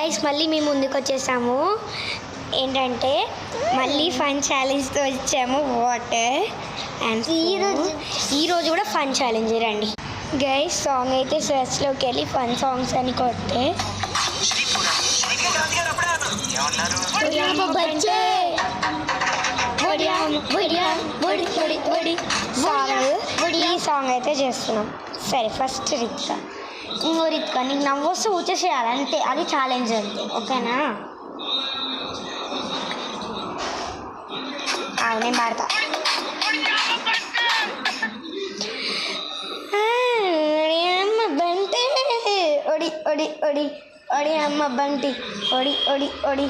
Guys మళ్ళీ మేము ముందుకు వచ్చేసాము. ఏంటంటే మళ్ళీ ఫన్ ఛాలెంజ్తో వచ్చాము. వాటర్ అండ్ ఈరోజు కూడా ఫన్ ఛాలెంజ్ రండి గైస్. సాంగ్ అయితే సర్చ్లోకి వెళ్ళి ఫన్ సాంగ్స్ అని కొడితే ఈ సాంగ్ అయితే చేస్తున్నాం. సరే ఫస్ట్ రిత్కా. ఇంకో రిత్కా నీకు నవ్వొస్తే ఊచేసేయాలి అంతే, అది ఛాలెంజ్ అంతే. ఓకేనా? నేను పాడతా. అమ్మ బంటే ఒడి ఒడి ఒడి ఒడి అమ్మ బంటి ఒడి ఒడి ఒడి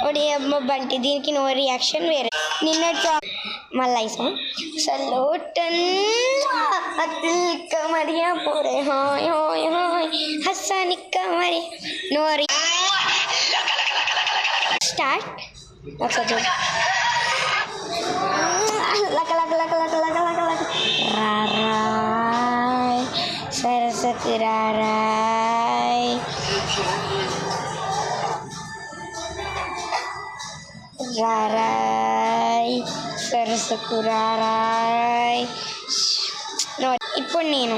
ఒడి అమ్మ బంటి. దీనికి నో రియాక్షన్ వేరే. నిన్నటి మళ్ళీ సలోటన్ కమరియా పోరే హాయ్ హాయ్ హాయ్ హస్సాని కమరి నో స్టార్ట్. ఒకసారి లక లక లక లక లక లక లక రారాయ్ సరస్వతి రారాయ్ రారాయ్ సరస్వతి రారాయ్. ఇప్పుడు నేను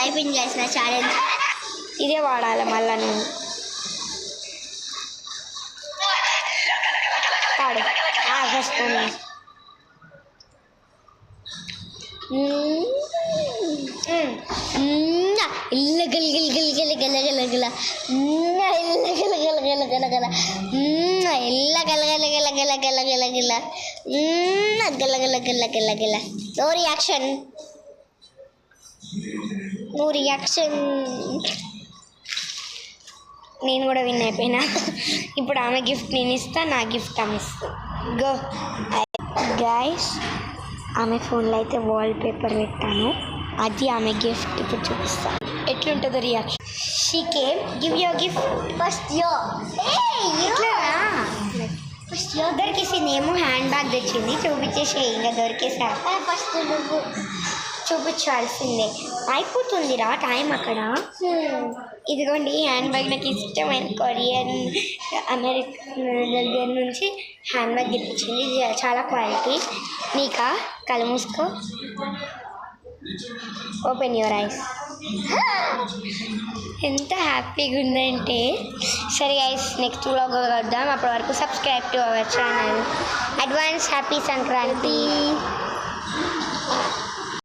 అయిపోయింది చేసిన ఛాలెంజ్. ఇదే వాడాలి మళ్ళా నేను. పాడు వస్తుంది. ఇల్ల గల గల గల గల గల గల గల ఇల్ల గల గల గల గల గల ఇల్ల గల గల గల గల గల గల గల గల గల గల గల గల. No reaction, no reaction. నేను కూడా విన్ అయిపోయినా. ఇప్పుడు ఆమె గిఫ్ట్ నేను ఇస్తా, నా గిఫ్ట్ ఆమె ఇస్తా. Go guys. ఆమె ఫోన్లో అయితే వాల్ పేపర్ పెట్టాను, అది ఆమె గిఫ్ట్. ఇప్పుడు చూపిస్తా ఎట్లుంటుందో reaction. She came give your gift first. First దొరికేసింది. హ్యాండ్ బ్యాగ్ తెచ్చింది, చూపించేసి ఇంకా దొరికేసా. ఫస్ట్ నువ్వు చూపించాల్సిందే. అయిపోతుందిరా టైం అక్కడ. ఇదిగోండి హ్యాండ్ బ్యాగ్. నాకు ఇష్టమైన కొరియన్ అమెరికన్ దగ్గర నుంచి హ్యాండ్ బ్యాగ్ తెప్పించింది. ఇది చాలా క్వాలిటీ. నీకా? కళ్ళు మూసుకో. Open your eyes. ఎంత హ్యాపీగా ఉందంటే. సరే గైస్, నెక్స్ట్ వ్లాగ్ వద్దాం. అప్పటి వరకు subscribe to our channel. Advance happy Sankranti.